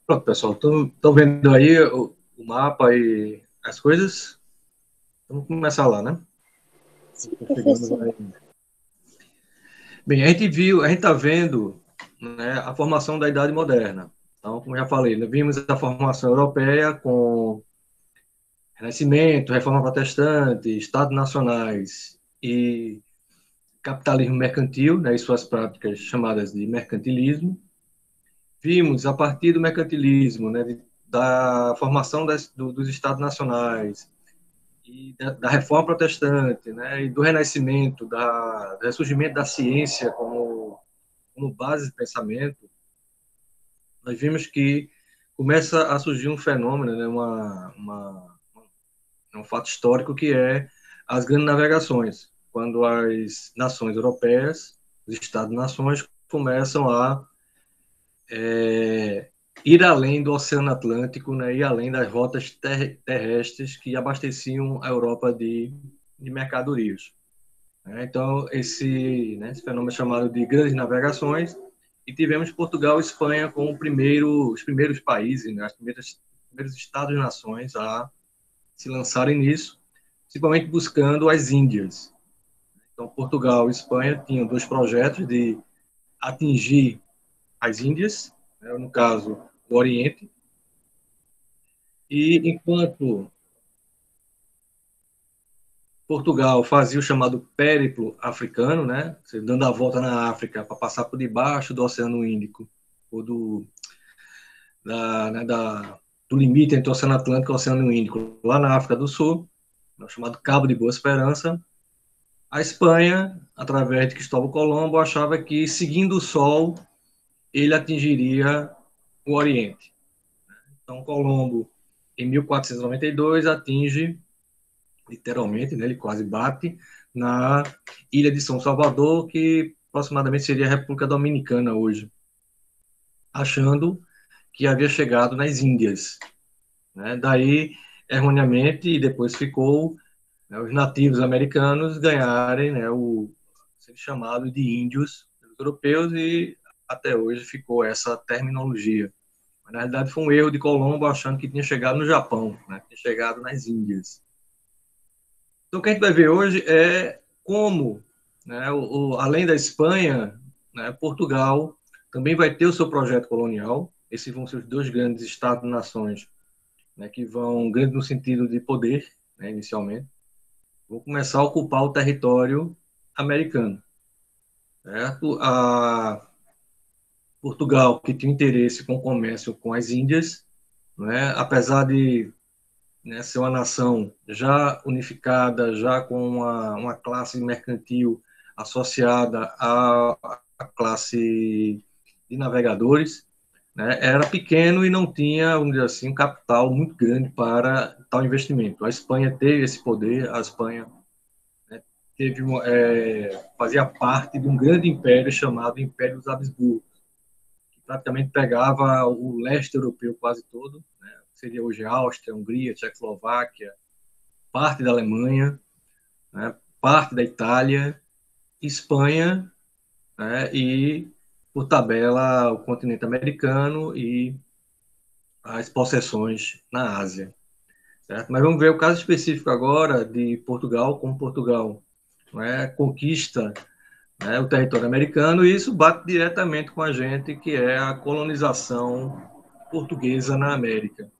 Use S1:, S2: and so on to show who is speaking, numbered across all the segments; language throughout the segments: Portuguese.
S1: Pronto, pessoal, estão vendo aí o mapa e as coisas? Vamos começar lá, né?
S2: Sim,
S1: Estou chegando,
S2: professor.
S1: vai. Bem, a gente está vendo, né, a formação da Idade Moderna. Então, como eu já falei, nós vimos a formação europeia com Renascimento, Reforma Protestante, Estados nacionais e capitalismo mercantil, né, e suas práticas chamadas de mercantilismo. Vimos, a partir do mercantilismo, né, da formação dos Estados nacionais, e da reforma protestante, né, e do renascimento, do ressurgimento da ciência como base de pensamento, nós vimos que começa a surgir um fenômeno, né, um fato histórico que é as grandes navegações, quando as nações europeias, os Estados-nações, começam a ir além do Oceano Atlântico, né, ir além das rotas terrestres que abasteciam a Europa de mercadorias. Então, esse fenômeno é chamado de grandes navegações, e tivemos Portugal e Espanha como os primeiros países, né, os primeiros Estados-nações a se lançarem nisso, principalmente buscando as Índias. Então, Portugal e Espanha tinham dois projetos de atingir as Índias, né, no caso, o Oriente, e enquanto Portugal fazia o chamado périplo africano, né, dando a volta na África para passar por debaixo do Oceano Índico, ou do limite entre o Oceano Atlântico e o Oceano Índico, lá na África do Sul, no chamado Cabo de Boa Esperança. A Espanha, através de Cristóvão Colombo, achava que, seguindo o Sol, ele atingiria o Oriente. Então, Colombo, em 1492, atinge, literalmente, né, ele quase bate, na ilha de São Salvador, que aproximadamente seria a República Dominicana hoje, achando que havia chegado nas Índias. Né? Daí, erroneamente, e depois ficou, né, os nativos americanos ganharem, né, o ser chamado de índios pelos europeus, e até hoje ficou essa terminologia. Mas, na realidade, foi um erro de Colombo achando que tinha chegado no Japão, né, tinha chegado nas Índias. Então, o que a gente vai ver hoje é como, né, além da Espanha, né, Portugal também vai ter o seu projeto colonial. Esses vão ser os dois grandes Estados-nações, né, que vão, grande no sentido de poder, né, inicialmente, vão começar a ocupar o território americano. Certo? Portugal, que tinha interesse com o comércio com as Índias, né, apesar de, né, ser uma nação já unificada, já com uma classe mercantil associada à classe de navegadores, né, era pequeno e não tinha, vamos dizer assim, um capital muito grande para tal investimento. A Espanha teve esse poder, a Espanha, né, fazia parte de um grande império chamado Império dos Habsburgos, que praticamente pegava o leste europeu quase todo, né, seria hoje Áustria, Hungria, Tchecoslováquia, parte da Alemanha, né, parte da Itália, Espanha, né, e, por tabela, o continente americano e as possessões na Ásia. Certo? Mas vamos ver o caso específico agora de Portugal, como Portugal, né, conquista, né, o território americano, e isso bate diretamente com a gente, que é a colonização portuguesa na América.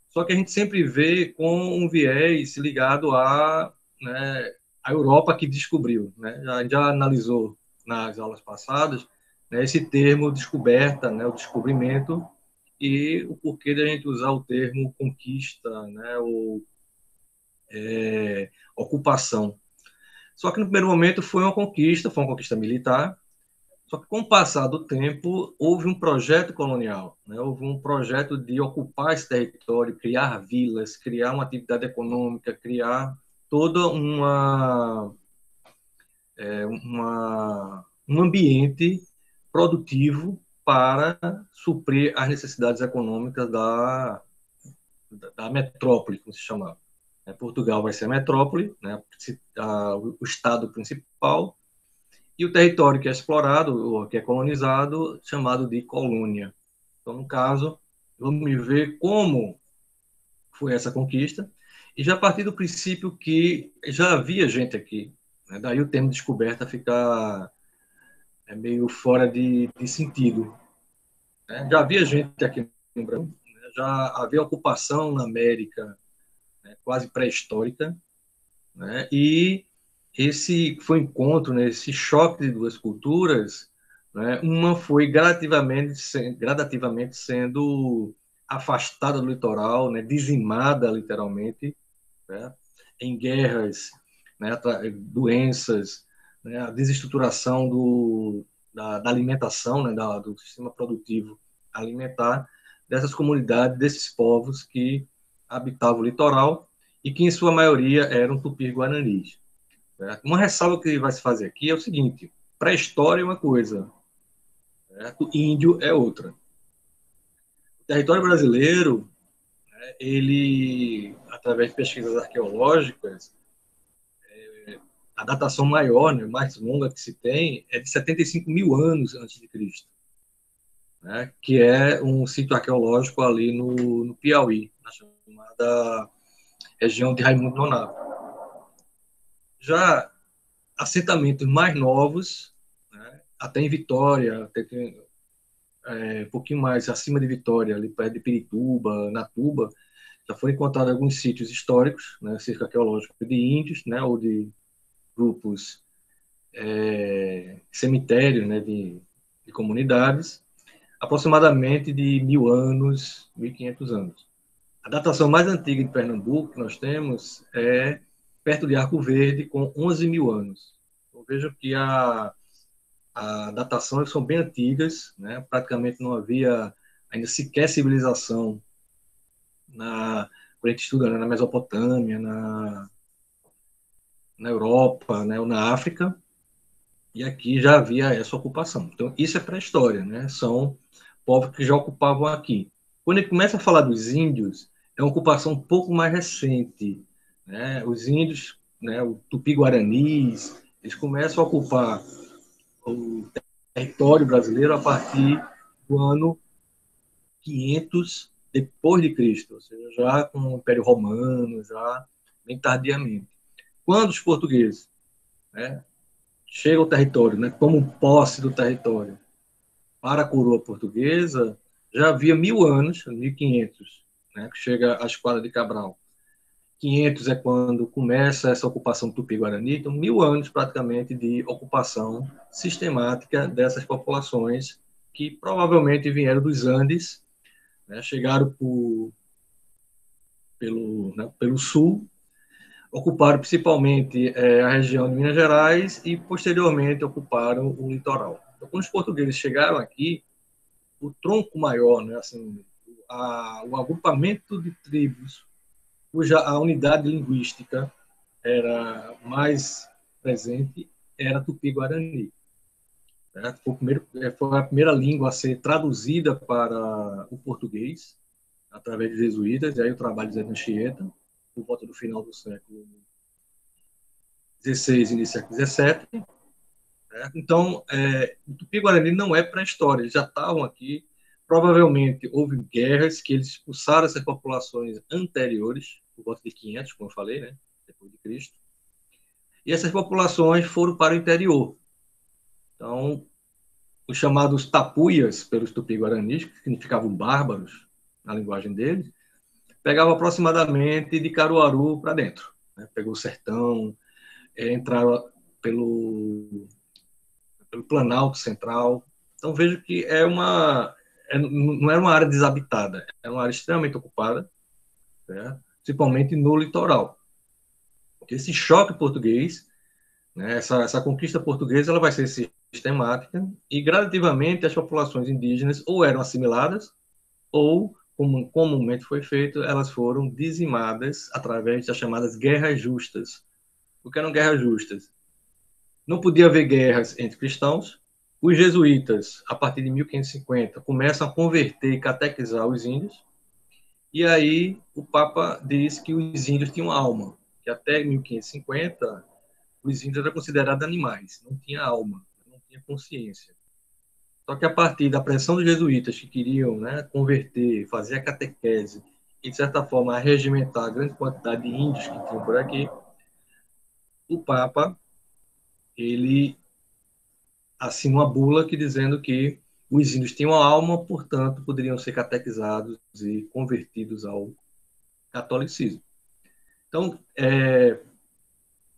S1: Só que a gente sempre vê com um viés ligado né, a Europa que descobriu. Né? Já analisou nas aulas passadas, né, esse termo descoberta, né, o descobrimento, e o porquê de a gente usar o termo conquista, né, ou ocupação. Só que no primeiro momento foi uma conquista militar. Só que com o passar do tempo houve um projeto colonial, né? Houve um projeto de ocupar esse território, criar vilas, criar uma atividade econômica, criar toda um ambiente produtivo para suprir as necessidades econômicas da metrópole, como se chamava. Portugal vai ser a metrópole, né, o estado principal, e o território que é explorado, ou que é colonizado, chamado de colônia. Então, no caso, Vamos ver como foi essa conquista, e já a partir do princípio que já havia gente aqui, né? Daí o termo descoberta fica meio fora de sentido, né? Já havia gente aqui no Brasil, né? Já havia ocupação na América, né? Quase pré-histórica, né? E esse foi encontro, né? Esse choque de duas culturas, né? Uma foi gradativamente sendo afastada do litoral, né? Dizimada literalmente, né? Em guerras, né? Doenças, né? A desestruturação da alimentação, né? Do sistema produtivo alimentar dessas comunidades, desses povos que habitavam o litoral e que, em sua maioria, eram tupis-guaranis. Né? Uma ressalva que vai se fazer aqui é o seguinte: pré-história é uma coisa, certo? Índio é outra. O território brasileiro, ele, através de pesquisas arqueológicas, a datação maior, né, mais longa que se tem, é de 75 mil anos antes de Cristo, né, que é um sítio arqueológico ali no Piauí, na chamada região de Raimundo Nonato. Já assentamentos mais novos, né, até em Vitória, até um pouquinho mais acima de Vitória, ali perto de Pirituba, Natuba, já foram encontrados alguns sítios históricos, né, sítio arqueológico de índios, né, ou de grupos cemitérios, né, de comunidades, aproximadamente de 1.000 anos, 1.500 anos. A datação mais antiga de Pernambuco que nós temos é perto de Arco Verde, com 11 mil anos. Então, vejam que a datações são bem antigas, né? Praticamente não havia ainda sequer civilização quando a gente estuda, né, na Mesopotâmia, na Europa, né, ou na África, e aqui já havia essa ocupação. Então, isso é pré-história, né? São povos que já ocupavam aqui. Quando ele começa a falar dos índios, é uma ocupação um pouco mais recente, né? Os índios, né, o Tupi-Guaranis, eles começam a ocupar o território brasileiro a partir do ano 500 depois de Cristo, ou seja, já com o Império Romano, já bem tardiamente. Quando os portugueses, né, chegam ao território, né, tomam posse do território para a coroa portuguesa, já havia 1.000 anos, 1.500, né, que chega a Esquadra de Cabral. 500 é quando começa essa ocupação tupi-guarani, então 1.000 anos praticamente de ocupação sistemática dessas populações que provavelmente vieram dos Andes, né, chegaram pelo sul, ocuparam principalmente a região de Minas Gerais e posteriormente ocuparam o litoral. Então, quando os portugueses chegaram aqui, o tronco maior, né, assim, o agrupamento de tribos cuja a unidade linguística era mais presente era Tupi-Guarani. Certo? Foi a primeira língua a ser traduzida para o português através de jesuítas, e aí o trabalho de Zé de Anchieta, por volta do final do século XVI e início do século XVII. Certo? Então, o Tupi-Guarani não é pré-história, eles já estavam aqui. Provavelmente houve guerras que eles expulsaram essas populações anteriores, por volta de 500, como eu falei, né? Depois de Cristo. E essas populações foram para o interior. Então, os chamados tapuias, pelos tupi-guaranis, que significavam bárbaros, na linguagem deles, pegavam aproximadamente de Caruaru para dentro. Né? Pegou o sertão, entraram pelo Planalto Central. Então, vejo que não era uma área desabitada, era uma área extremamente ocupada, né? Principalmente no litoral. Esse choque português, né, essa conquista portuguesa, ela vai ser sistemática e, gradativamente, as populações indígenas ou eram assimiladas ou, como comumente foi feito, elas foram dizimadas através das chamadas guerras justas. O que eram guerras justas? Não podia haver guerras entre cristãos. Os jesuítas, a partir de 1550, começam a converter e catequizar os índios. E aí o Papa diz que os índios tinham alma, que até 1550 os índios eram considerados animais, não tinha alma, não tinha consciência. Só que a partir da pressão dos jesuítas que queriam, né, converter, fazer a catequese e, de certa forma, arregimentar a grande quantidade de índios que tinham por aqui, o Papa, ele assina uma bula que dizendo que os índios tinham alma, portanto, poderiam ser catequizados e convertidos ao catolicismo. Então,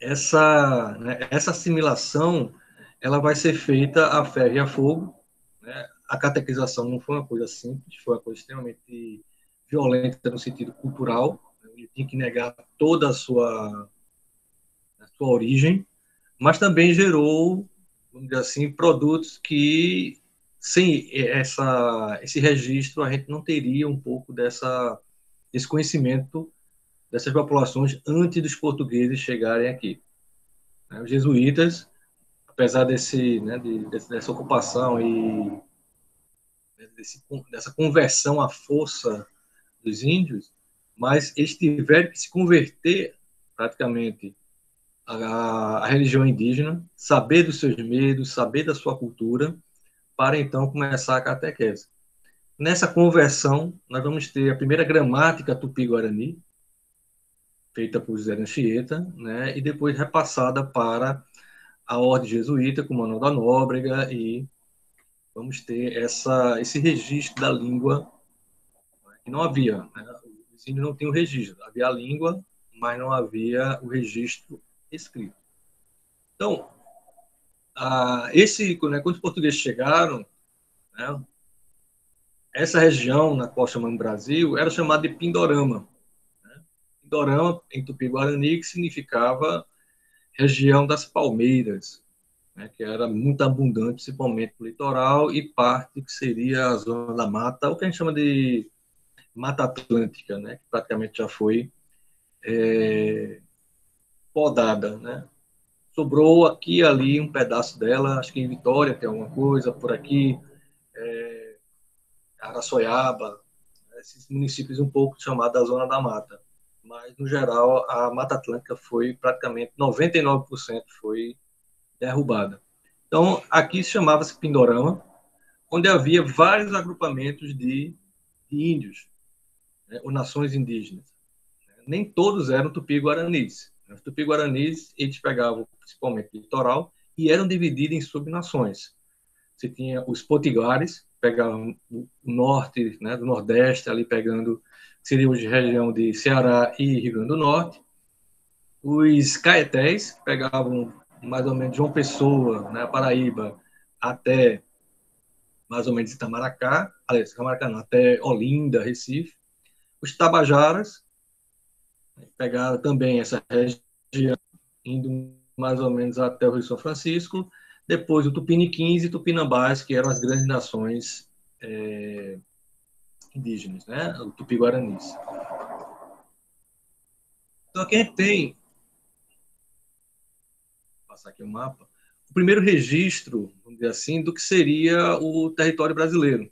S1: essa assimilação ela vai ser feita a ferro e a fogo, né? A catequização não foi uma coisa simples, foi uma coisa extremamente violenta no sentido cultural. Ele tinha que negar toda a sua origem, mas também gerou, vamos dizer assim, produtos que, sem esse registro, a gente não teria um pouco desse conhecimento dessas populações antes dos portugueses chegarem aqui. Os jesuítas, apesar dessa ocupação e dessa conversão à força dos índios, mas eles tiveram que se converter praticamente à religião indígena, saber dos seus medos, saber da sua cultura, para então começar a catequese. Nessa conversão, nós vamos ter a primeira gramática tupi-guarani, feita por José Anchieta, né, e depois repassada para a ordem jesuíta, com Manuel da Nóbrega, e vamos ter esse registro da língua, que não havia, né? Os índios não tinham registro, havia a língua, mas não havia o registro escrito. Então, quando os portugueses chegaram, né, essa região na qual chamamos Brasil era chamada de Pindorama. Né? Pindorama, em Tupi-Guarani, que significava região das palmeiras, né, que era muito abundante, principalmente no litoral, e parte que seria a zona da mata, o que a gente chama de Mata Atlântica, né, que praticamente já foi podada, né? Sobrou aqui e ali um pedaço dela, acho que em Vitória tem alguma coisa, por aqui, Araçoiaba, esses municípios um pouco chamados da Zona da Mata. Mas, no geral, a Mata Atlântica foi praticamente 99% foi derrubada. Então, aqui chamava-se Pindorama, onde havia vários agrupamentos de índios, né, ou nações indígenas. Nem todos eram tupi-guaranis. Os tupi-guaranis, eles pegavam principalmente o litoral e eram divididos em subnações. Você tinha os potiguares, pegavam o norte, né, do nordeste, ali pegando, seria hoje região de Ceará e Rio Grande do Norte. Os caetés pegavam mais ou menos João Pessoa, né, Paraíba, até mais ou menos Itamaracá, aliás, Itamaracá não, até Olinda, Recife. Os tabajaras pegaram também essa região, indo mais ou menos até o Rio São Francisco, depois o Tupiniquins e Tupinambás, que eram as grandes nações indígenas, né? O Tupi-Guaranis. Então aqui a gente tem, vou passar aqui o mapa, o primeiro registro, vamos dizer assim, do que seria o território brasileiro.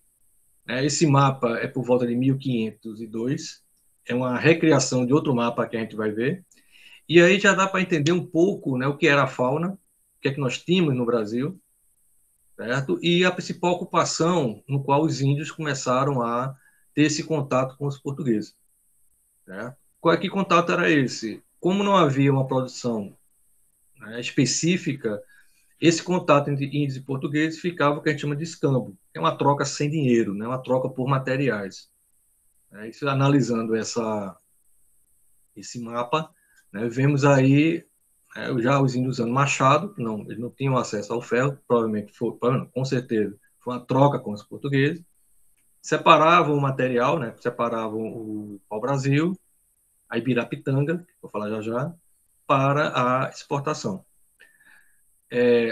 S1: Esse mapa é por volta de 1502, é uma recriação de outro mapa que a gente vai ver, e aí já dá para entender um pouco, né, o que era a fauna, o que é que nós tínhamos no Brasil, certo? E a principal ocupação no qual os índios começaram a ter esse contato com os portugueses. Certo? Que contato era esse? Como não havia uma produção, né, específica, esse contato entre índios e portugueses ficava o que a gente chama de escambo, que é uma troca sem dinheiro, né, uma troca por materiais. Isso, analisando esse mapa, né, vemos aí já os índios usando machado, eles não tinham acesso ao ferro, provavelmente com certeza, foi uma troca com os portugueses, separavam o material, né, separavam o pau-brasil, a ibirapitanga, que vou falar já já, para a exportação.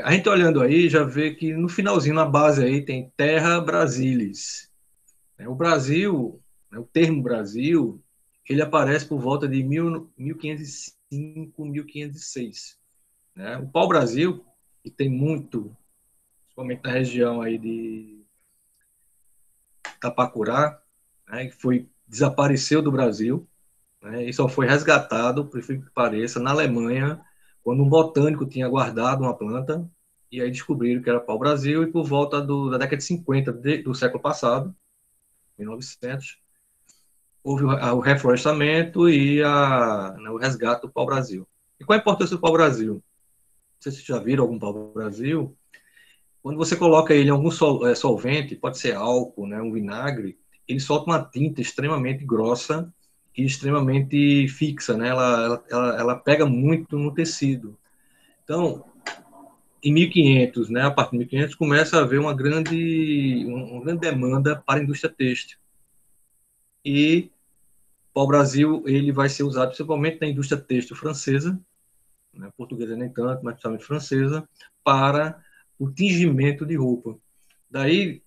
S1: A gente olhando aí já vê que no finalzinho, na base aí, tem Terra Brasilis. O Brasil, o termo Brasil, ele aparece por volta de 1505, 1506. Né? O pau-brasil, que tem muito, principalmente na região aí de Tapacurá, né, que desapareceu do Brasil, né, e só foi resgatado, por que pareça, na Alemanha, quando um botânico tinha guardado uma planta e aí descobriram que era pau-brasil, e por volta da década de 50 do século passado, 1900, houve o reflorestamento e né, o resgate do pau-brasil. E qual a importância do pau-brasil? Não sei se vocês já viram algum pau-brasil. Quando você coloca ele em algum solvente, pode ser álcool, né, um vinagre, ele solta uma tinta extremamente grossa e extremamente fixa, né? Ela pega muito no tecido. Então, em 1500, né, a partir de 1500, começa a haver uma grande demanda para a indústria têxtil. E o Brasil ele vai ser usado principalmente na indústria têxtil francesa, né, portuguesa nem tanto, mas principalmente francesa, para o tingimento de roupa. Daí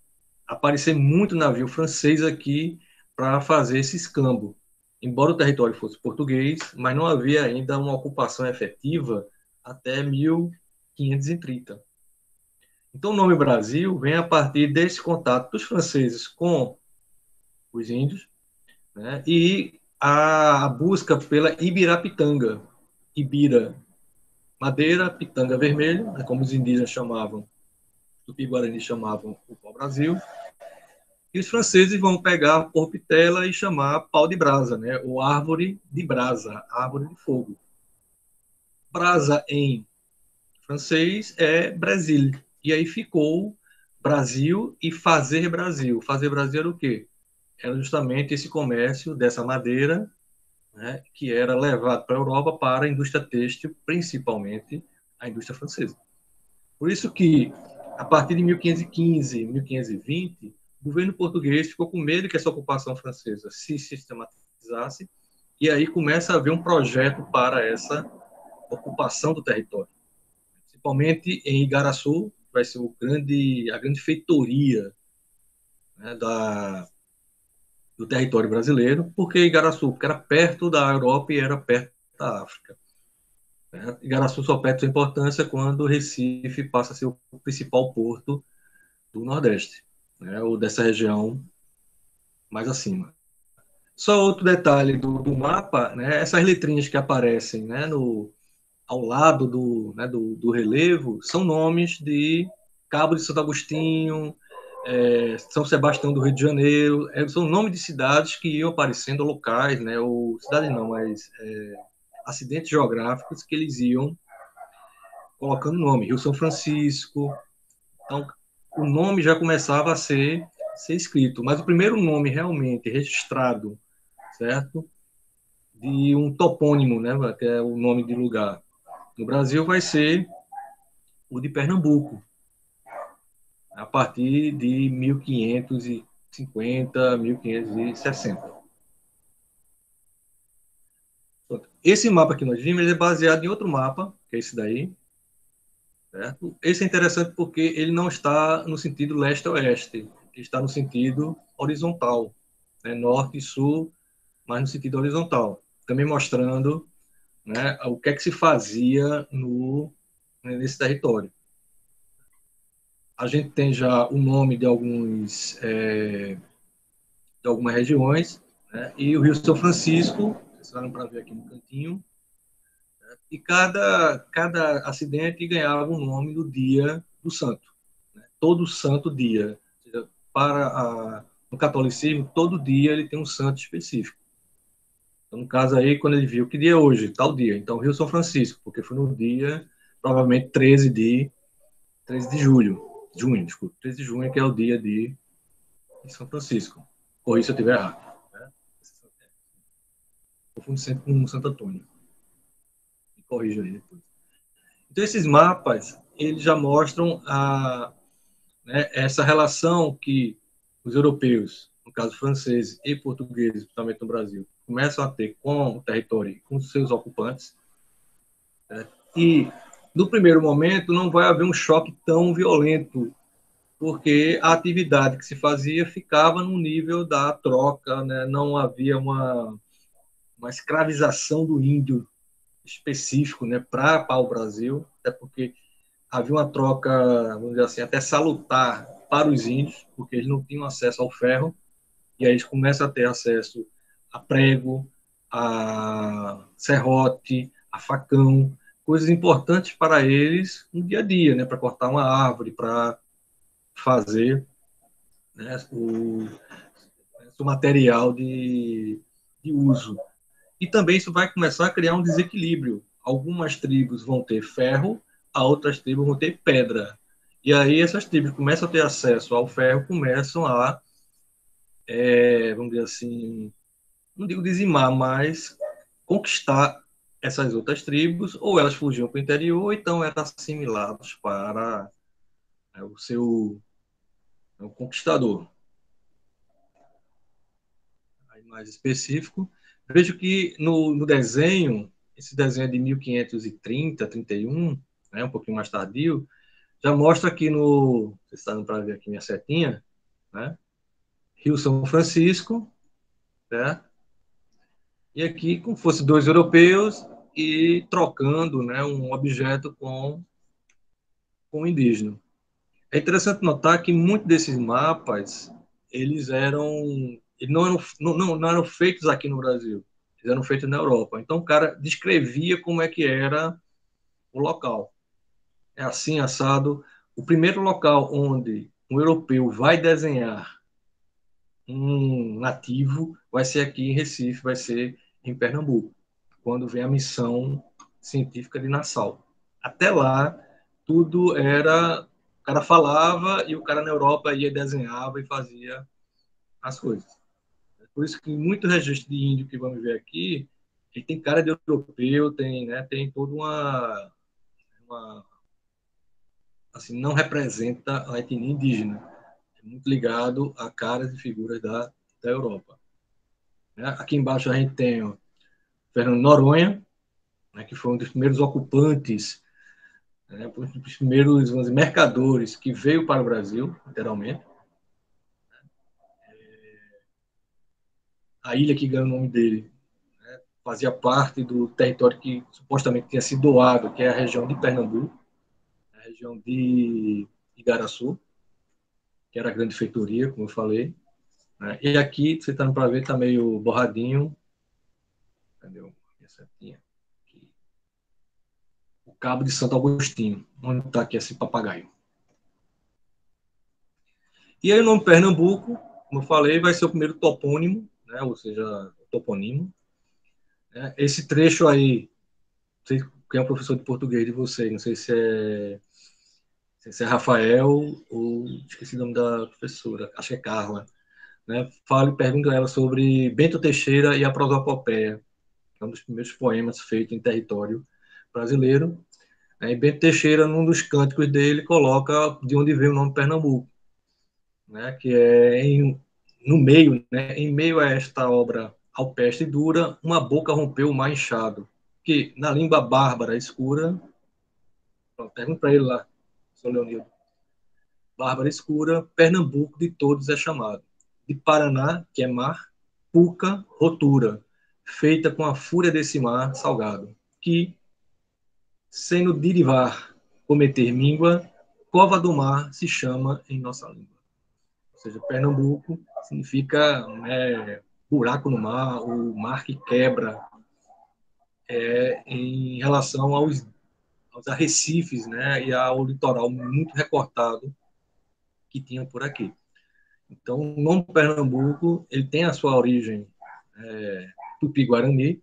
S1: aparecer muito navio francês aqui para fazer esse escambo. Embora o território fosse português, mas não havia ainda uma ocupação efetiva até 1530. Então, o nome Brasil vem a partir desse contato dos franceses com os índios, né, e a busca pela ibirapitanga, ibira, madeira, pitanga vermelho, né, como os indígenas chamavam, os tupi-guarani chamavam o pau-brasil, e os franceses vão pegar a porpitela e chamar pau de brasa, né, ou árvore de brasa, árvore de fogo. Brasa em francês é Brasil, e aí ficou Brasil e fazer Brasil. Fazer Brasil era o quê? Era justamente esse comércio dessa madeira, né, que era levado para a Europa para a indústria têxtil, principalmente a indústria francesa. Por isso que, a partir de 1515, 1520, o governo português ficou com medo que essa ocupação francesa se sistematizasse, e aí começa a haver um projeto para essa ocupação do território. Principalmente em Igaraçu, vai ser a grande feitoria, né, do território brasileiro. Por que Igaraçu? Porque era perto da Europa e era perto da África. Igaraçu só perde sua importância quando Recife passa a ser o principal porto do Nordeste, né, ou dessa região mais acima. Só outro detalhe do mapa, né, essas letrinhas que aparecem, né, ao lado do relevo são nomes de Cabo de Santo Agostinho, São Sebastião do Rio de Janeiro, são nomes de cidades que iam aparecendo, locais, né, ou cidades não, mas acidentes geográficos que eles iam colocando nome. Rio São Francisco. Então, o nome já começava a ser escrito, mas o primeiro nome realmente registrado, certo, de um topônimo, né, que é o nome de lugar no Brasil, vai ser o de Pernambuco, a partir de 1550, 1560. Esse mapa que nós vimos ele é baseado em outro mapa, que é esse daí, certo? Esse é interessante porque ele não está no sentido leste-oeste, ele está no sentido horizontal, né? Norte e sul, mas no sentido horizontal, também mostrando, né, o que é que se fazia nesse território. A gente tem já o nome de algumas regiões, né, e o Rio São Francisco, vocês vão para ver aqui no cantinho, né, e cada acidente ganhava um nome do dia do santo, né, todo santo dia. Ou seja, no catolicismo, todo dia ele tem um santo específico. Então, no caso aí, quando ele viu que dia é hoje, tal dia, então Rio São Francisco, porque foi no dia, provavelmente 13 de junho, desculpa, 13 de junho, que é o dia de São Francisco. Corrija se eu estiver errado. Né? Confundo sempre com Santo Antônio. Me corrija aí depois. Então, esses mapas, eles já mostram né, essa relação que os europeus, no caso franceses e portugueses, principalmente no Brasil, começam a ter com o território, com os seus ocupantes. Né? E, no primeiro momento, não vai haver um choque tão violento, porque a atividade que se fazia ficava no nível da troca, né? Não havia uma escravização do índio específico, né, para o Brasil, até porque havia uma troca, vamos dizer assim, até salutar para os índios, porque eles não tinham acesso ao ferro, e aí eles começam a ter acesso a prego, a serrote, a facão, coisas importantes para eles no dia a dia, né, para cortar uma árvore, para fazer, né, o material de uso. E também isso vai começar a criar um desequilíbrio. Algumas tribos vão ter ferro, a outras tribos vão ter pedra. E aí essas tribos começam a ter acesso ao ferro, começam a, vamos dizer assim, não digo dizimar, mas conquistar essas outras tribos, ou elas fugiam para o interior, ou então eram assimilados para o seu o conquistador. Aí, mais específico, vejo que no desenho, esse desenho é de 1530, 31, né, um pouquinho mais tardio, já mostra aqui no, vocês estão para ver aqui minha setinha, né, Rio São Francisco, né, e aqui como fosse dois europeus e trocando, né, um objeto com um indígena. É interessante notar que muitos desses mapas, eles não eram feitos aqui no Brasil, eles eram feitos na Europa. Então o cara descrevia como é que era o local. É assim, assado. O primeiro local onde um europeu vai desenhar um nativo vai ser aqui em Recife, vai ser em Pernambuco, quando vem a missão científica de Nassau. Até lá, tudo era. O cara falava e o cara na Europa ia, desenhava e fazia as coisas. Por isso que muito registro de índio que vamos ver aqui, ele tem cara de europeu, tem toda uma assim, não representa a etnia indígena. É muito ligado a caras e figuras da Europa. Né? Aqui embaixo a gente tem o Fernando Noronha, né, que foi um dos primeiros ocupantes, né, um dos primeiros dizer, mercadores que veio para o Brasil, literalmente. A ilha que ganha o nome dele, né, fazia parte do território que supostamente tinha sido doado, que é a região de Pernambuco, a região de Igaraçu, que era a grande feitoria, como eu falei. Né? E aqui, você está para ver, está meio borradinho. Cadê minha setinha? Aqui. O Cabo de Santo Agostinho, onde está aqui esse papagaio. E aí o nome Pernambuco, como eu falei, vai ser o primeiro topônimo, né? Ou seja, o toponímio. Né? Esse trecho aí, não sei quem é o professor de português de vocês, não sei se é Rafael ou esqueci o nome da professora, acho que é Carla. Né? Pergunto a ela sobre Bento Teixeira e a Prosopopeia, que é um dos primeiros poemas feitos em território brasileiro. Né? E Bento Teixeira, num dos cânticos dele, coloca de onde veio o nome Pernambuco, né? Que é no meio, né? Em meio a esta obra alpestre e dura, uma boca rompeu o mar inchado, que na língua bárbara escura, pergunta para ele lá, São Leonildo, bárbara escura, Pernambuco de todos é chamado. De Paraná, que é mar, Puca, rotura, feita com a fúria desse mar salgado, que, sem no derivar, cometer míngua, cova do mar se chama em nossa língua. Ou seja, Pernambuco significa buraco no mar, o mar que quebra, em relação aos arrecifes, né, e ao litoral muito recortado que tinha por aqui. Então, o nome Pernambuco ele tem a sua origem tupi-guarani.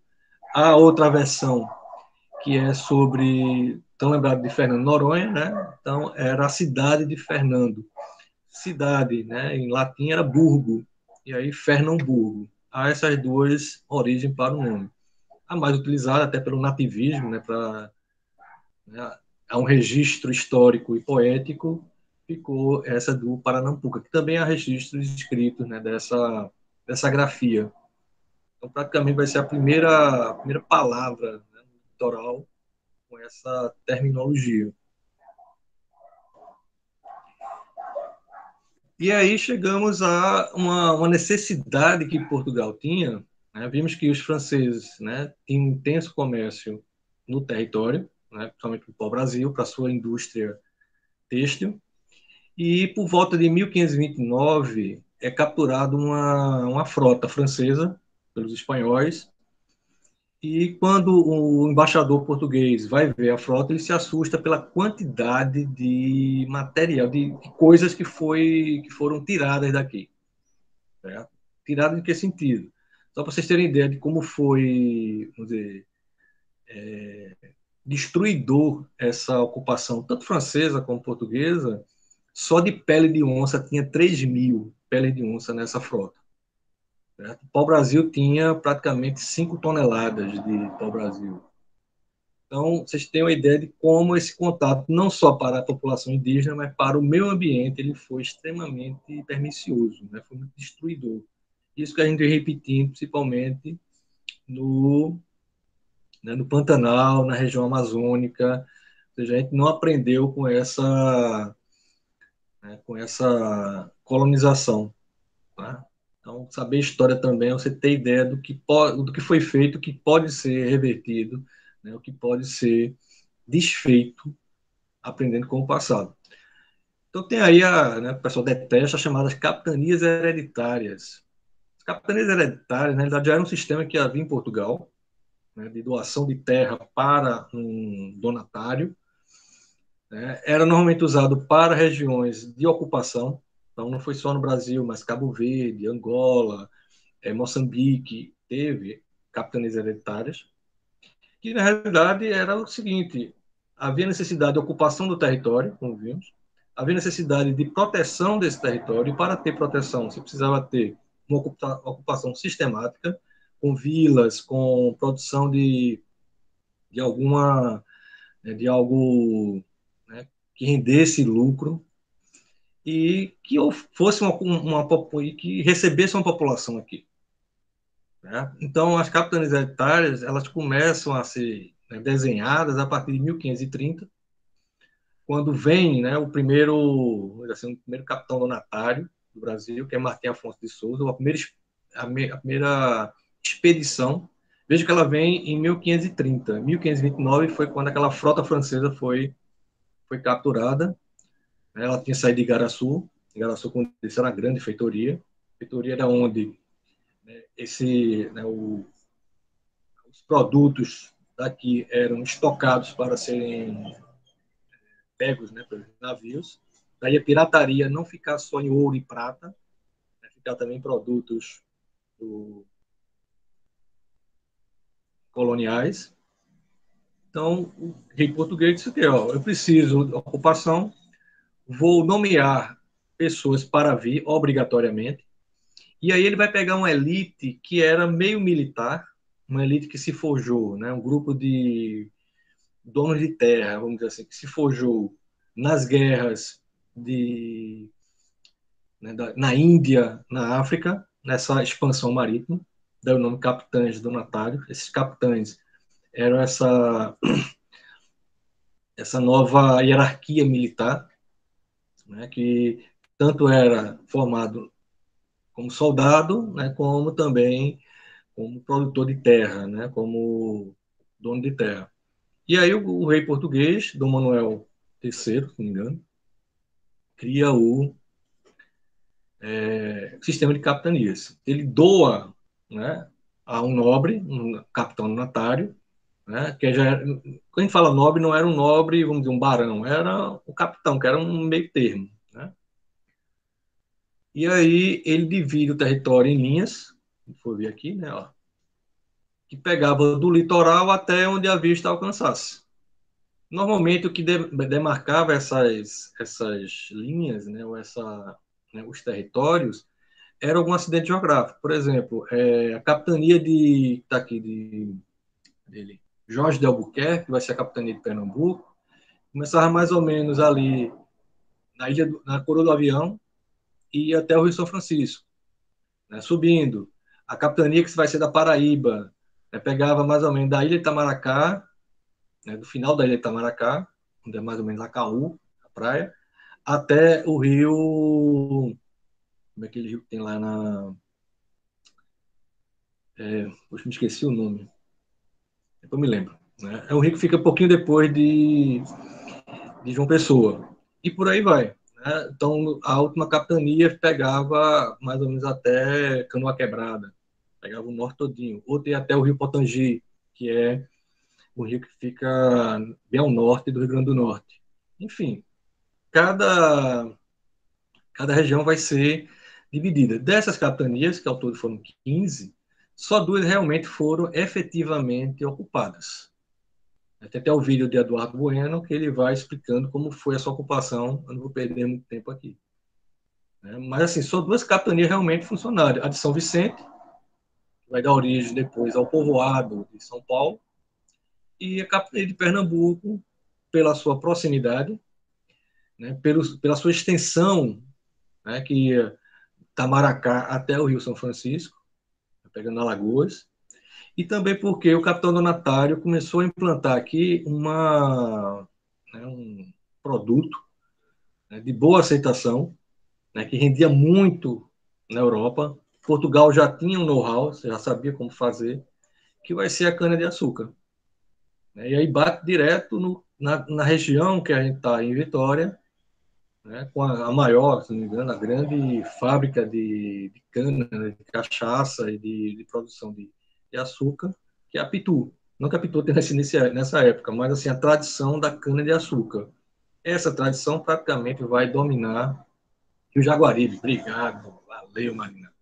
S1: A outra versão que é sobre, tão lembrado de Fernando Noronha, né? Então era a cidade de Fernando. Cidade, né? Em latim era burgo, e aí Fernamburgo. Há essas duas origens para o nome. A mais utilizada até pelo nativismo, né? Para né, há um registro histórico e poético, ficou essa do Paranampuca, que também há registros escritos, né? Dessa grafia. Então, praticamente vai ser a primeira palavra, né, no litoral com essa terminologia. E aí chegamos a uma necessidade que Portugal tinha. Né? Vimos que os franceses, né, tinham um intenso comércio no território, né, principalmente no pau-brasil, para a sua indústria têxtil. E por volta de 1529 é capturada uma frota francesa pelos espanhóis E quando o embaixador português vai ver a frota, ele se assusta pela quantidade de material, de coisas que foram tiradas daqui. Certo? Tiradas em que sentido? Só para vocês terem ideia de como foi, vamos dizer, destruidor essa ocupação, tanto francesa como portuguesa, só de pele de onça tinha 3.000 peles de onça nessa frota. Certo? O pau-brasil tinha praticamente 5 toneladas de pau-brasil. Então, vocês têm uma ideia de como esse contato, não só para a população indígena, mas para o meio ambiente, ele foi extremamente pernicioso, né? Foi muito destruidor. Isso que a gente vem repetindo, principalmente no, né, no Pantanal, na região amazônica. Ou seja, a gente não aprendeu com essa colonização. Tá? Então, saber história também é você ter ideia do que foi feito, o que pode ser revertido, né, o que pode ser desfeito aprendendo com o passado. Então tem aí, né, o pessoal detesta as chamadas capitanias hereditárias. As capitanias hereditárias, na realidade, já era um sistema que havia em Portugal, né, de doação de terra para um donatário. Né, era normalmente usado para regiões de ocupação, então não foi só no Brasil, mas Cabo Verde, Angola, Moçambique, teve capitanias hereditárias, que na realidade era o seguinte: havia necessidade de ocupação do território, como vimos, havia necessidade de proteção desse território, e para ter proteção você precisava ter uma ocupação sistemática, com vilas, com produção de alguma, né, de algo, né, que rendesse lucro e que fosse que recebesse uma população aqui. Né? Então, as capitanias hereditárias elas começam a ser, né, desenhadas a partir de 1530, quando vem, né, o primeiro capitão donatário do Brasil, que é Martim Afonso de Souza, a primeira expedição. Veja que ela vem em 1530. 1529 foi quando aquela frota francesa foi capturada. Ela tinha saído de Igaraçu. Igaraçu, como disse, era uma grande feitoria. A feitoria era onde, né, os produtos daqui eram estocados para serem pegos, né, pelos navios. Daí a pirataria não ficar só em ouro e prata, né, ficar também em produtos coloniais. Então, o rei português disse que, ó, eu preciso de ocupação, vou nomear pessoas para vir obrigatoriamente, e aí ele vai pegar uma elite que era meio militar, uma elite que se forjou, né, um grupo de donos de terra, vamos dizer assim, que se forjou nas guerras de, né, na Índia, na África, nessa expansão marítima, deu o nome capitães donatários. Esses capitães eram essa nova hierarquia militar, né, que tanto era formado como soldado, né, como também como produtor de terra, né, como dono de terra. E aí o rei português, Dom Manuel III, se não me engano, cria o sistema de capitanias. Ele doa, né, a um nobre, um capitão notário, né, que já era, quando a gente fala nobre, não era um nobre, vamos dizer, um barão, era o capitão, que era um meio termo. Né? E aí ele divide o território em linhas, se for ver aqui, né, ó, que pegava do litoral até onde a vista alcançasse. Normalmente o que demarcava essas linhas, né, né, os territórios, era algum acidente geográfico. Por exemplo, a capitania tá aqui dele, Jorge de Albuquerque, que vai ser a capitania de Pernambuco, começava mais ou menos ali na Coroa do Avião e ia até o Rio São Francisco, né, subindo. A capitania que vai ser da Paraíba, né, pegava mais ou menos da Ilha de Itamaracá, né, do final da Ilha de Itamaracá, onde é mais ou menos Acaú, a praia, até o rio, como é aquele rio que tem lá poxa, me esqueci o nome, depois me lembro. Né? É um rio que fica um pouquinho depois de João Pessoa. E por aí vai. Né? Então, a última capitania pegava mais ou menos até Canoa Quebrada, pegava o norte todinho, ou tem até o rio Potengi. que é o rio que fica bem ao norte do Rio Grande do Norte. Enfim, cada, cada região vai ser dividida. Dessas capitanias, que ao todo foram 15, só duas realmente foram efetivamente ocupadas. Tem até o vídeo de Eduardo Bueno, que ele vai explicando como foi essa ocupação. Eu não vou perder muito tempo aqui. Mas, assim, só duas capitanias realmente funcionaram. A de São Vicente, que vai dar origem depois ao povoado de São Paulo, e a capitania de Pernambuco, pela sua proximidade, né, pela sua extensão, né, que ia Tamaracá até o Rio São Francisco, pegando Alagoas, e também porque o capitão donatário começou a implantar aqui um produto, né, de boa aceitação, né, que rendia muito na Europa. Portugal já tinha um know-how, você já sabia como fazer, que vai ser a cana-de-açúcar. E aí bate direto na região que a gente está, em Vitória, né, com a maior, se não me engano, a grande fábrica de cana, né, de cachaça e de produção de açúcar, que é a Pitu. Não que a Pitu tenha nessa época, mas assim, a tradição da cana-de-açúcar. Essa tradição praticamente vai dominar o Jaguaribe. Obrigado, valeu, Marina.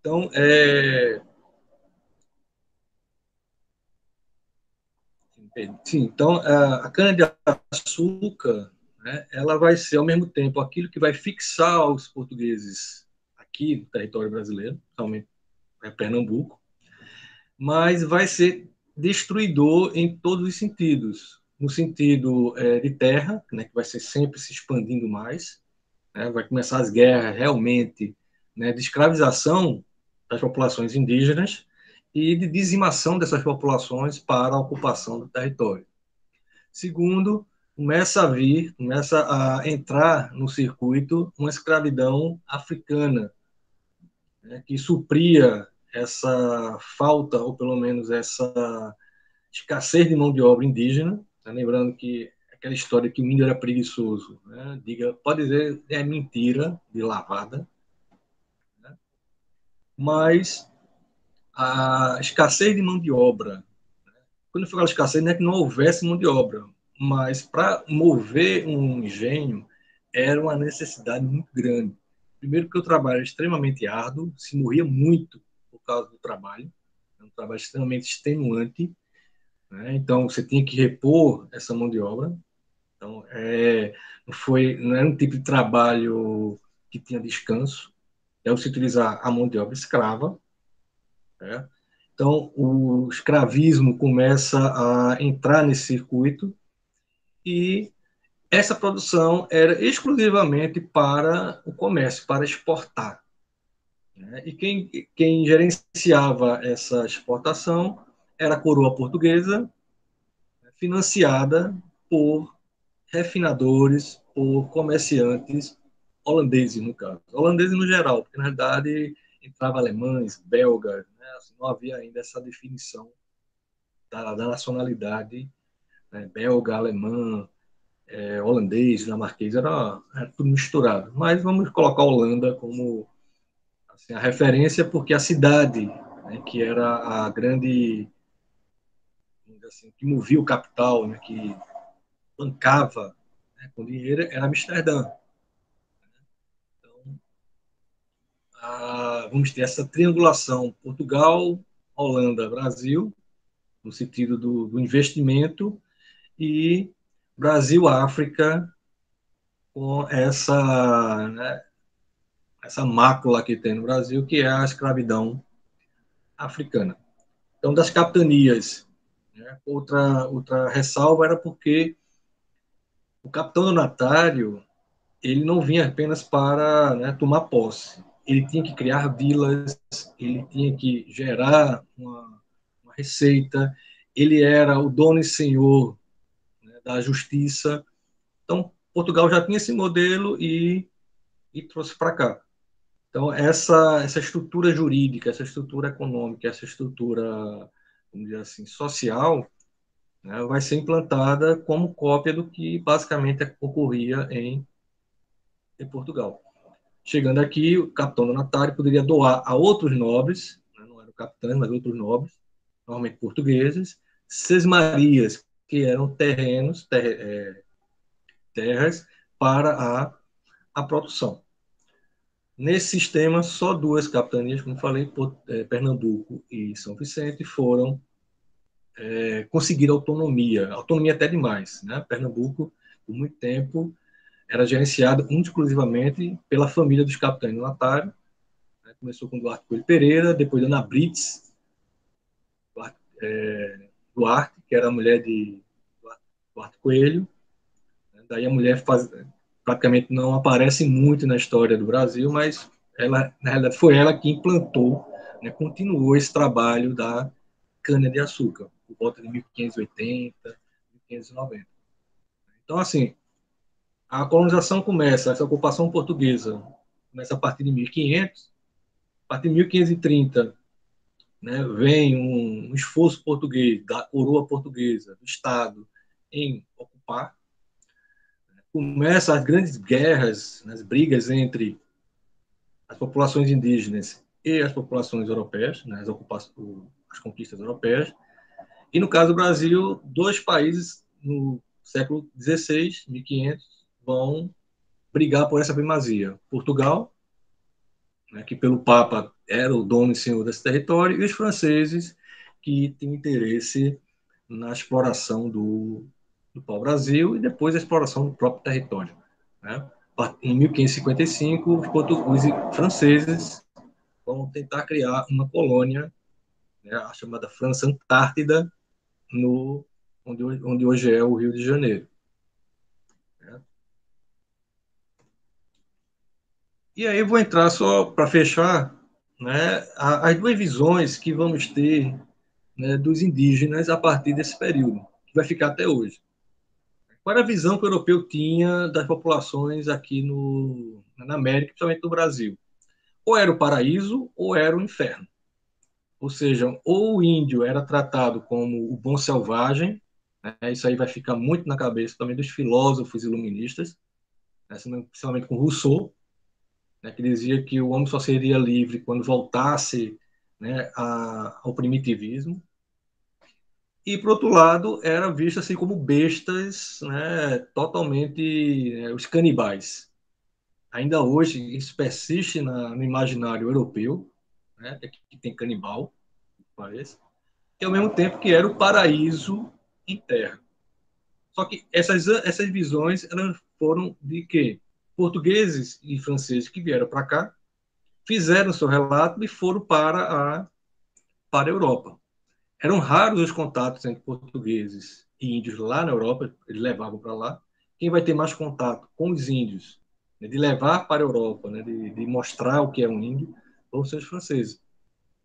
S1: Então, sim, então a cana-de-açúcar, né, ela vai ser, ao mesmo tempo, aquilo que vai fixar os portugueses aqui no território brasileiro, principalmente Pernambuco, mas vai ser destruidor em todos os sentidos. No sentido de terra, né, que vai ser sempre se expandindo mais, né, vai começar as guerras realmente, né, de escravização das populações indígenas e de dizimação dessas populações para a ocupação do território. Segundo, começa a entrar no circuito uma escravidão africana, né, que supria essa falta, ou pelo menos essa escassez de mão de obra indígena. Né, lembrando que aquela história que o índio era preguiçoso, né, pode dizer, é mentira de lavada, né, mas a escassez de mão de obra, quando eu falo escassez, não é que não houvesse mão de obra, mas para mover um engenho era uma necessidade muito grande. Primeiro, porque o trabalho era extremamente árduo, se morria muito por causa do trabalho, é um trabalho extremamente extenuante, né? Então você tinha que repor essa mão de obra. Então, não era um tipo de trabalho que tinha descanso, é você utilizar a mão de obra escrava, né? Então, o escravismo começa a entrar nesse circuito e essa produção era exclusivamente para o comércio, para exportar, né? E quem gerenciava essa exportação era a coroa portuguesa, financiada por refinadores, por comerciantes holandeses, no caso. Holandeses no geral, porque na realidade entrava alemães, belgas, né? Assim, não havia ainda essa definição da nacionalidade, né? Belga, alemã, holandês, dinamarquês, era tudo misturado. Mas vamos colocar a Holanda como assim, a referência, porque a cidade, né, que era a grande, assim, que movia o capital, né, que bancava, né, com dinheiro, era Amsterdã. Então, vamos ter essa triangulação Portugal, Holanda, Brasil, no sentido do investimento, e Brasil-África, com essa mácula que tem no Brasil, que é a escravidão africana. Então, das capitanias, né, outra ressalva era porque o capitão donatário ele não vinha apenas para, né, tomar posse, ele tinha que criar vilas, ele tinha que gerar uma receita, ele era o dono e senhor, né, da justiça. Então, Portugal já tinha esse modelo e trouxe para cá. Então, essa estrutura jurídica, essa estrutura econômica, essa estrutura, vamos dizer assim, social, né, vai ser implantada como cópia do que basicamente ocorria em Portugal. Chegando aqui, o capitão donatário poderia doar a outros nobres, né, não era capitães, mas outros nobres, normalmente portugueses, sesmarias, que eram terras para a produção. Nesse sistema, só duas capitanias, como falei, Pernambuco e São Vicente, foram conseguir autonomia até demais. Né? Pernambuco, por muito tempo, era gerenciado exclusivamente pela família dos capitães do Natário. Né? Começou com Duarte Coelho Pereira, depois Ana Brits Duarte, que era a mulher de Duarte Coelho. Daí a mulher praticamente não aparece muito na história do Brasil, mas ela, na realidade, foi ela que implantou, né, continuou esse trabalho da cana-de-açúcar, por volta de 1580, 1590. Então, assim, a colonização começa, essa ocupação portuguesa começa a partir de 1500. A partir de 1530, né, vem um esforço português, da coroa portuguesa, do Estado, em ocupar. Começam as grandes guerras, né, as brigas entre as populações indígenas e as populações europeias, né, as conquistas europeias. E, no caso do Brasil, dois países no século XVI, 1500, vão brigar por essa primazia. Portugal, né, que pelo Papa era o dono e senhor desse território, e os franceses, que tinham interesse na exploração do pau-brasil e depois a exploração do próprio território. Né? Em 1555, os franceses vão tentar criar uma colônia, né, a chamada França Antártida, no, onde hoje é o Rio de Janeiro. Né? E aí eu vou entrar só para fechar, né, as duas visões que vamos ter, né, dos indígenas a partir desse período, que vai ficar até hoje. Qual era a visão que o europeu tinha das populações aqui na América, principalmente no Brasil? Ou era o paraíso ou era o inferno. Ou seja, ou o índio era tratado como o bom selvagem, né, isso aí vai ficar muito na cabeça também dos filósofos iluministas, né, principalmente com Rousseau, né, que dizia que o homem só seria livre quando voltasse, né, ao primitivismo. E, por outro lado, era visto assim como bestas, né, totalmente, né, os canibais. Ainda hoje, isso persiste no imaginário europeu, né, que tem canibal, parece, e ao mesmo tempo que era o paraíso em terra. Só que essas visões foram de que portugueses e franceses que vieram para cá fizeram seu relato e foram para a Europa. Eram raros os contatos entre portugueses e índios lá na Europa, eles levavam para lá. Quem vai ter mais contato com os índios, né, de levar para a Europa, né, de mostrar o que é um índio, vão ser os franceses.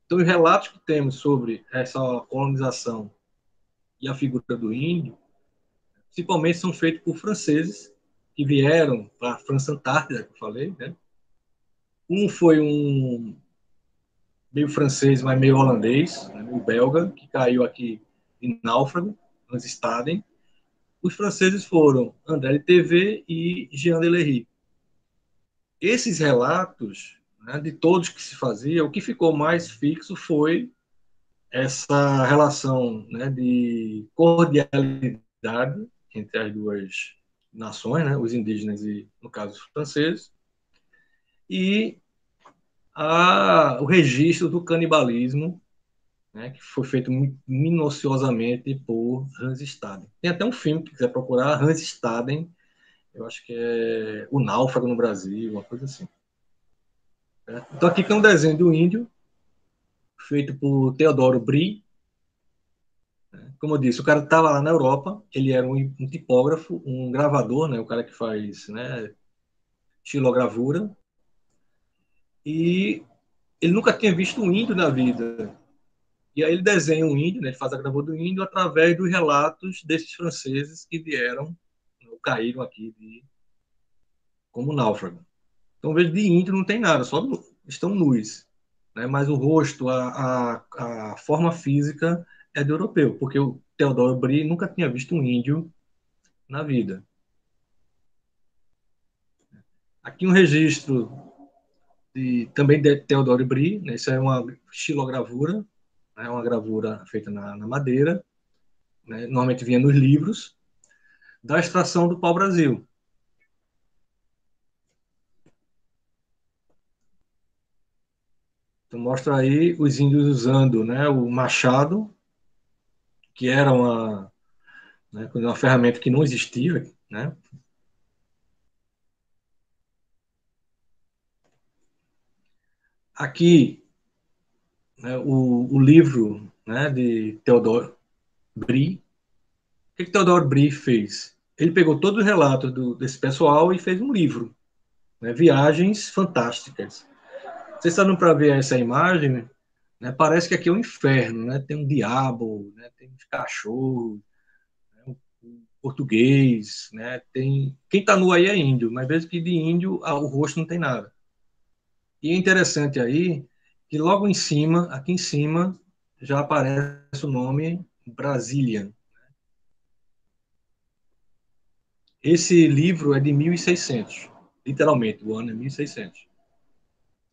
S1: Então, os relatos que temos sobre essa colonização e a figura do índio, principalmente são feitos por franceses que vieram para a França Antártida, que eu falei, né? Um foi um meio francês, mas meio holandês, né, meio belga, que caiu aqui em Náufrago, Hans Staden. Os franceses foram André de TV e Jean Delery. Esses relatos, né, de todos que se fazia, o que ficou mais fixo foi essa relação, né, de cordialidade entre as duas nações, né, os indígenas e, no caso, os franceses, e o registro do canibalismo, né, que foi feito minuciosamente por Hans Staden. Tem até um filme que quiser procurar, Hans Staden, eu acho que é O Náufrago no Brasil, uma coisa assim. Então aqui tem um desenho do índio, feito por Teodoro Brie. Como eu disse, o cara estava lá na Europa, ele era um tipógrafo, um gravador, né, o cara que faz, né, xilogravura, e ele nunca tinha visto um índio na vida. E aí ele desenha um índio, né, ele faz a gravura do índio através dos relatos desses franceses que vieram, caíram aqui como náufrago. Então, vejo de índio não tem nada, só estão nus. Né? Mas o rosto, a forma física é do europeu, porque o Teodoro Brie nunca tinha visto um índio na vida. Aqui um registro também de Theodore Brie, né? Isso é uma xilogravura, né? Uma gravura feita na madeira, né? Normalmente vinha nos livros, da extração do pau-brasil. Então, mostra aí os índios usando, né, o machado, que era uma ferramenta que não existia, né? Aqui, né, o livro, né, de Theodore Brie. O que Theodore Brie fez? Ele pegou todos os relatos desse pessoal e fez um livro, né, Viagens Fantásticas. Vocês estão para ver essa imagem, né, parece que aqui é um inferno, né? Tem um diabo, né, tem uns cachorros, né, um português, né? Tem quem está nu aí é índio, mas mesmo que de índio o rosto não tem nada. E é interessante aí que logo em cima, aqui em cima, já aparece o nome Brasília. Esse livro é de 1600, literalmente, o ano é 1600.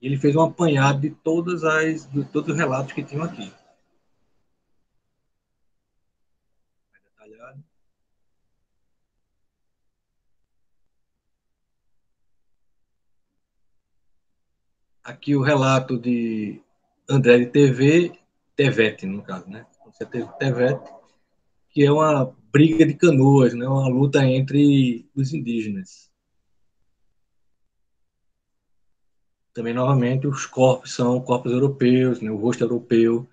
S1: E ele fez um apanhado de todos os relatos que tinham aqui. Aqui o relato de André de Tevete, no caso, né? Você teve Tevete, que é uma briga de canoas, né? Uma luta entre os indígenas. Também, novamente, os corpos são corpos europeus, né? O rosto europeu,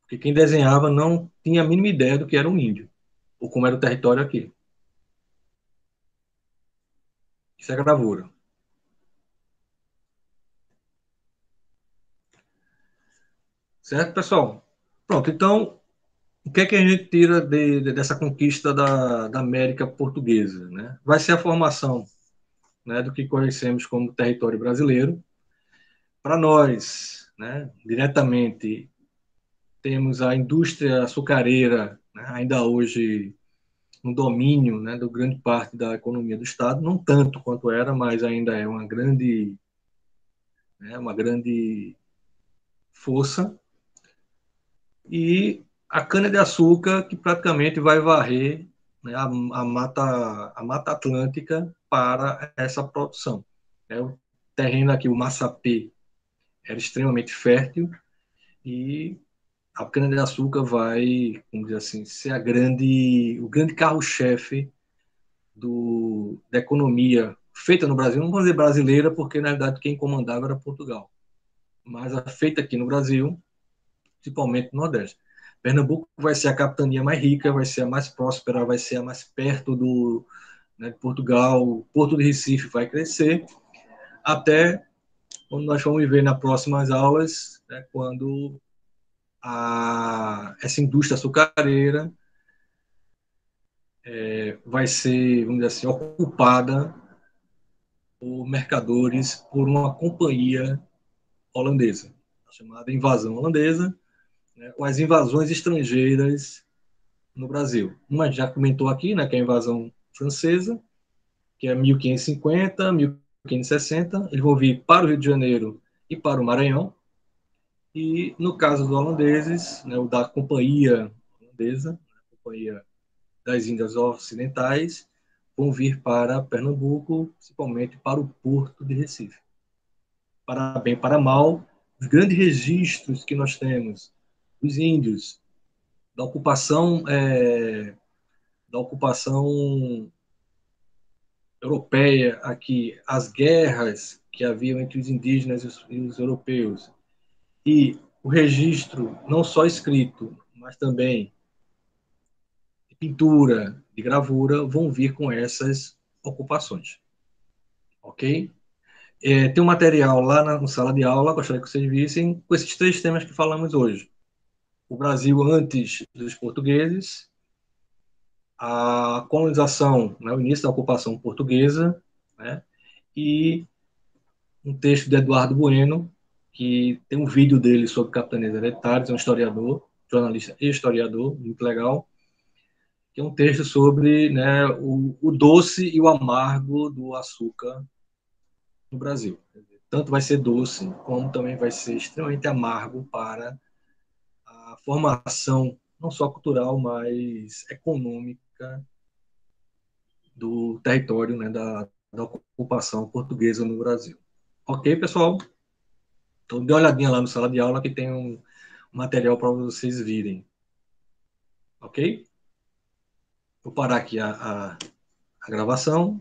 S1: porque quem desenhava não tinha a mínima ideia do que era um índio, ou como era o território aqui. Isso é gravura. Certo, pessoal? Pronto, então, o que é que a gente tira dessa conquista da América Portuguesa? Né? Vai ser a formação, né, do que conhecemos como território brasileiro. Para nós, né, diretamente, temos a indústria açucareira, né, ainda hoje no domínio, né, do grande parte da economia do Estado, não tanto quanto era, mas ainda é uma grande força. E a cana-de-açúcar, que praticamente vai varrer, né, a mata atlântica para essa produção. O terreno aqui, o Massapê, era extremamente fértil e a cana-de-açúcar vai, vamos dizer assim, ser o grande carro-chefe da economia feita no Brasil. Não vou dizer brasileira, porque na verdade quem comandava era Portugal, mas a feita aqui no Brasil, principalmente no Nordeste. Pernambuco vai ser a capitania mais rica, vai ser a mais próspera, vai ser a mais perto né, de Portugal. O Porto de Recife vai crescer até quando nós vamos ver nas próximas aulas, né, quando essa indústria açucareira vai ser, vamos dizer assim, ocupada por mercadores por uma companhia holandesa, chamada invasão holandesa, né, ou as invasões estrangeiras no Brasil. Uma já comentou aqui, né, que é a invasão francesa, que é 1550, 1560. Eles vão vir para o Rio de Janeiro e para o Maranhão. E no caso dos holandeses, né, o da Companhia Holandesa, a Companhia das Índias Ocidentais, vão vir para Pernambuco, principalmente para o Porto de Recife. Para bem, para mal, os grandes registros que nós temos dos índios, da ocupação, da ocupação europeia aqui, as guerras que haviam entre os indígenas e os europeus, e o registro não só escrito, mas também de pintura, de gravura, vão vir com essas ocupações. Ok? Tem um material lá na sala de aula, gostaria que vocês vissem, com esses três temas que falamos hoje. O Brasil antes dos portugueses, a colonização, né, o início da ocupação portuguesa, né, e um texto de Eduardo Bueno, que tem um vídeo dele sobre capitanias hereditárias, é um historiador, jornalista e historiador, muito legal, que é um texto sobre, né, o doce e o amargo do açúcar no Brasil. tanto vai ser doce, como também vai ser extremamente amargo para a formação, não só cultural, mas econômica do território, né, da ocupação portuguesa no Brasil. Ok, pessoal? Então, dê uma olhadinha lá no sala de aula que tem um material para vocês virem. Ok? Vou parar aqui a gravação.